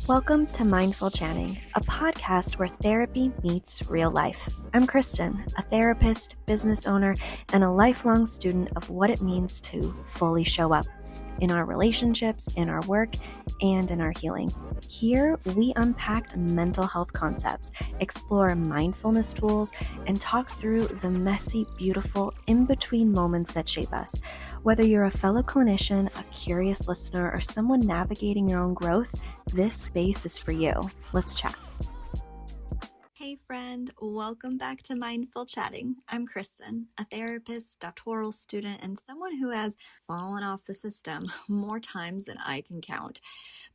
Welcome to Mindful Chatting, a podcast where therapy meets real life. I'm Kristen, a therapist, business owner, and a lifelong student of what it means to fully show up in our relationships, in our work, and in our healing. Here, we unpack mental health concepts, explore mindfulness tools, and talk through the messy, beautiful, in-between moments that shape us. Whether you're a fellow clinician, a curious listener, or someone navigating your own growth, this space is for you. Let's chat. Hey friend, welcome back to Mindful Chatting. I'm Kristen, a therapist, doctoral student, and someone who has fallen off the system more times than I can count.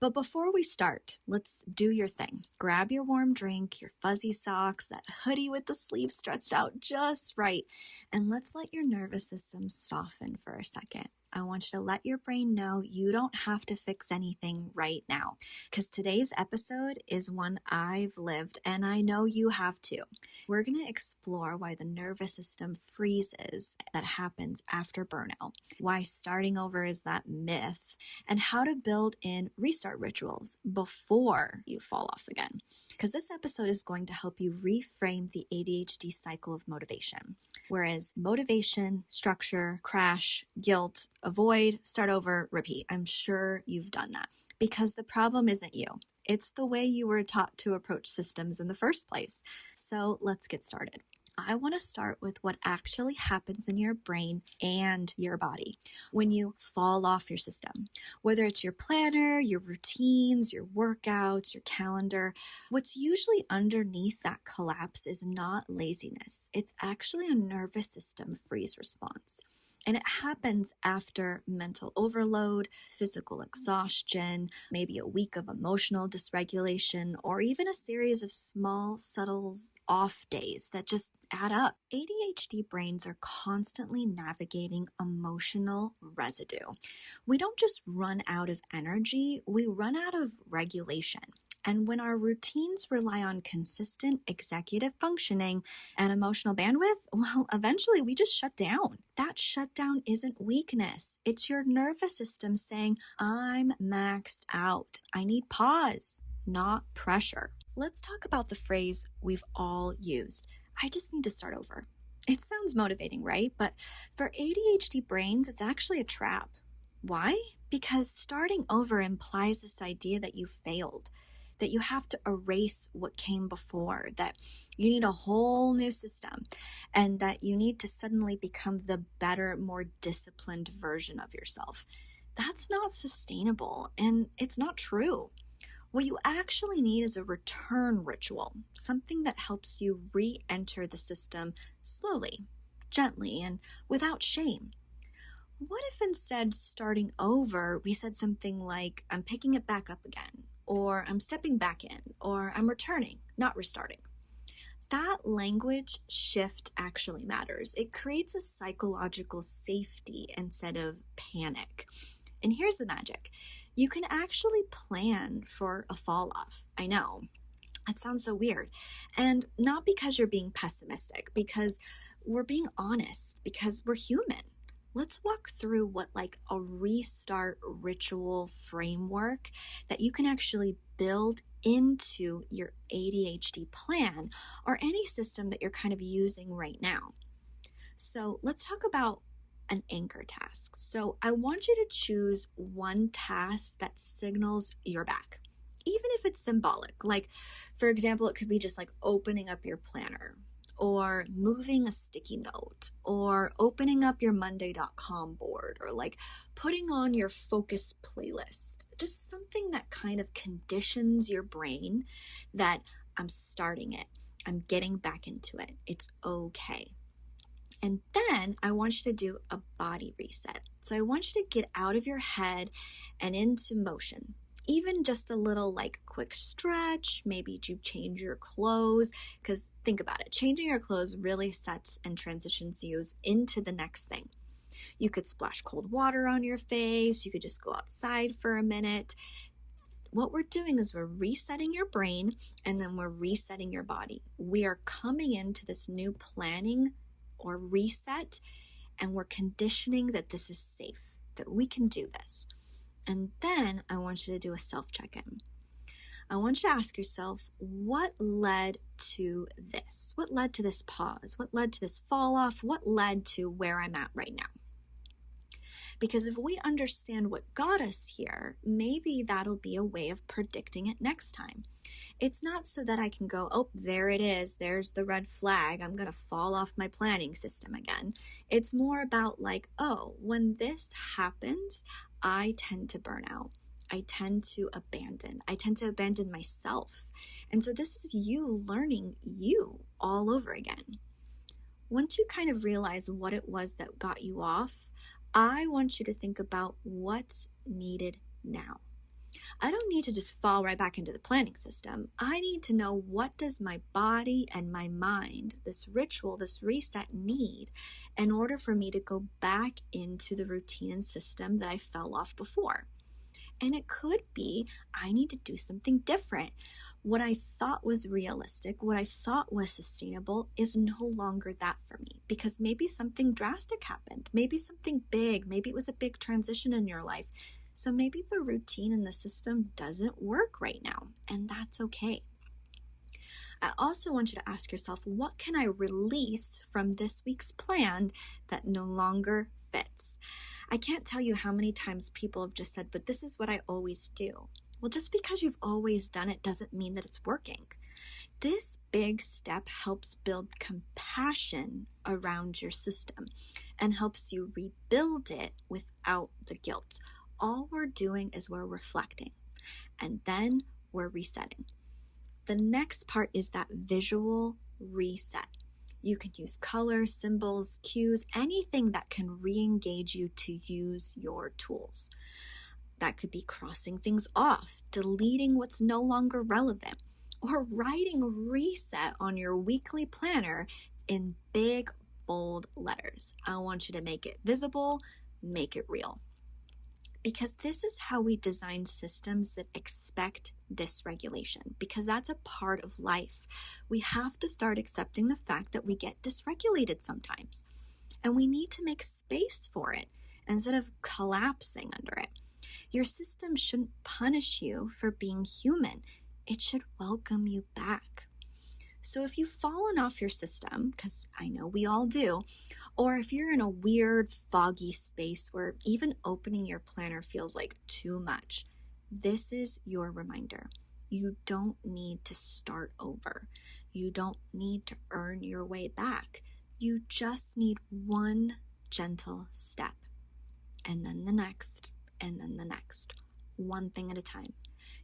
But before we start, let's do your thing. Grab your warm drink, your fuzzy socks, that hoodie with the sleeves stretched out just right, and let's let your nervous system soften for a second. I want you to let your brain know you don't have to fix anything right now, because today's episode is one I've lived and I know you have too. We're going to explore why the nervous system freezes that happens after burnout, why starting over is that myth, and how to build in restart rituals before you fall off again. Because this episode is going to help you reframe the ADHD cycle of motivation. Whereas motivation, structure, crash, guilt, avoid, start over, repeat. I'm sure you've done that because the problem isn't you. It's the way you were taught to approach systems in the first place. So let's get started. I want to start with what actually happens in your brain and your body when you fall off your system. Whether it's your planner, your routines, your workouts, your calendar, what's usually underneath that collapse is not laziness. It's actually a nervous system freeze response. And it happens after mental overload, physical exhaustion, maybe a week of emotional dysregulation, or even a series of small, subtle off days that just add up. ADHD brains are constantly navigating emotional residue. We don't just run out of energy, we run out of regulation. And when our routines rely on consistent executive functioning and emotional bandwidth, well, eventually we just shut down. That shutdown isn't weakness. It's your nervous system saying, I'm maxed out. I need pause, not pressure. Let's talk about the phrase we've all used. I just need to start over. It sounds motivating, right? But for ADHD brains, it's actually a trap. Why? Because starting over implies this idea that you failed, that you have to erase what came before, that you need a whole new system, and that you need to suddenly become the better, more disciplined version of yourself. That's not sustainable, and it's not true. What you actually need is a return ritual, something that helps you re-enter the system slowly, gently, and without shame. What if instead starting over, we said something like, I'm picking it back up again, or I'm stepping back in, or I'm returning, not restarting? That language shift actually matters. It creates a psychological safety instead of panic. And here's the magic. You can actually plan for a fall off. I know, it sounds so weird. And not because you're being pessimistic, because we're being honest, because we're human. Let's walk through what like a restart ritual framework that you can actually build into your ADHD plan or any system that you're kind of using right now. So let's talk about an anchor task. So I want you to choose one task that signals you're back, even if it's symbolic. Like, for example, it could be just like opening up your planner, or moving a sticky note, or opening up your Monday.com board, or like putting on your focus playlist. Just something that kind of conditions your brain that I'm starting it, I'm getting back into it, it's okay. And then I want you to do a body reset. So I want you to get out of your head and into motion. Even just a little like quick stretch, maybe you change your clothes, because think about it, changing your clothes really sets and transitions you into the next thing. You could splash cold water on your face, you could just go outside for a minute. What we're doing is we're resetting your brain and then we're resetting your body. We are coming into this new planning or reset and we're conditioning that this is safe, that we can do this. And then I want you to do a self-check-in. I want you to ask yourself, what led to this? What led to this pause? What led to this fall off? What led to where I'm at right now? Because if we understand what got us here, maybe that'll be a way of predicting it next time. It's not so that I can go, oh, there it is. There's the red flag. I'm going to fall off my planning system again. It's more about like, oh, when this happens, I tend to burn out. I tend to abandon myself. And so this is you learning you all over again. Once you kind of realize what it was that got you off, I want you to think about what's needed now. I don't need to just fall right back into the planning system. I need to know, what does my body and my mind, this ritual, this reset, need in order for me to go back into the routine and system that I fell off before. And it could be I need to do something different. What I thought was realistic, what I thought was sustainable is no longer that for me, because maybe something drastic happened, maybe something big, maybe it was a big transition in your life. So maybe the routine and the system doesn't work right now, and that's okay. I also want you to ask yourself, what can I release from this week's plan that no longer fits? I can't tell you how many times people have just said, but this is what I always do. Well, just because you've always done it doesn't mean that it's working. This big step helps build compassion around your system and helps you rebuild it without the guilt. All we're doing is we're reflecting, and then we're resetting. The next part is that visual reset. You can use colors, symbols, cues, anything that can re-engage you to use your tools. That could be crossing things off, deleting what's no longer relevant, or writing reset on your weekly planner in big, bold letters. I want you to make it visible, make it real. Because this is how we design systems that expect dysregulation, because that's a part of life. We have to start accepting the fact that we get dysregulated sometimes, and we need to make space for it instead of collapsing under it. Your system shouldn't punish you for being human. It should welcome you back. So if you've fallen off your system, because I know we all do, or if you're in a weird, foggy space where even opening your planner feels like too much, this is your reminder. You don't need to start over. You don't need to earn your way back. You just need one gentle step, and then the next, and then the next, one thing at a time.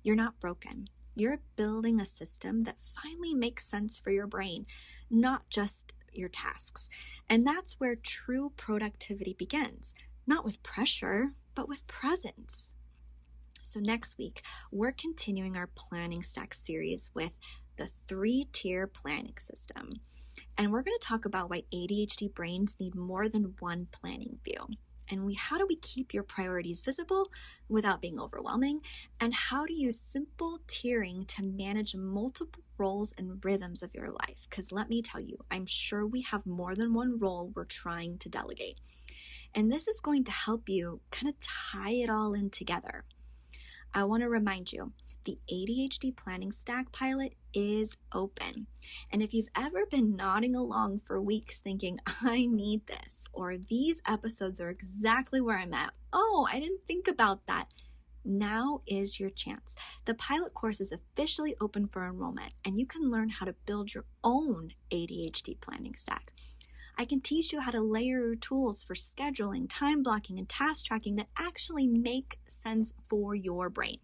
You're not broken. You're building a system that finally makes sense for your brain, not just your tasks. And that's where true productivity begins, not with pressure, but with presence. So next week, we're continuing our planning stack series with the 3-tier planning system. And we're going to talk about why ADHD brains need more than one planning view. And how do we keep your priorities visible without being overwhelming? And how to use simple tiering to manage multiple roles and rhythms of your life? Because let me tell you, I'm sure we have more than one role we're trying to delegate. And this is going to help you kind of tie it all in together. I want to remind you, the ADHD Planning Stack pilot is open. And if you've ever been nodding along for weeks thinking, I need this, or these episodes are exactly where I'm at, oh, I didn't think about that, now is your chance. The pilot course is officially open for enrollment, and you can learn how to build your own ADHD planning stack. I can teach you how to layer your tools for scheduling, time blocking, and task tracking that actually make sense for your brain.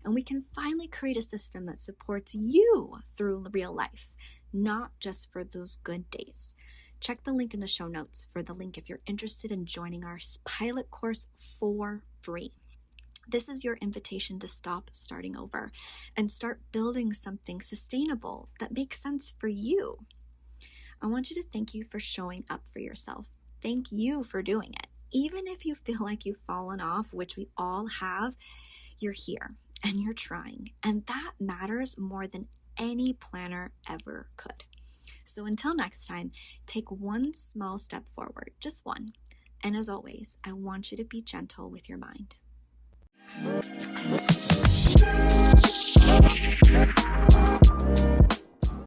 And we can finally create a system that supports you through real life, not just for those good days. Check the link in the show notes for the link if you're interested in joining our pilot course for free. This is your invitation to stop starting over and start building something sustainable that makes sense for you. I want you to thank you for showing up for yourself. Thank you for doing it. Even if you feel like you've fallen off, which we all have, you're here. And you're trying, and that matters more than any planner ever could. So until next time, take one small step forward, just one. And as always, I want you to be gentle with your mind.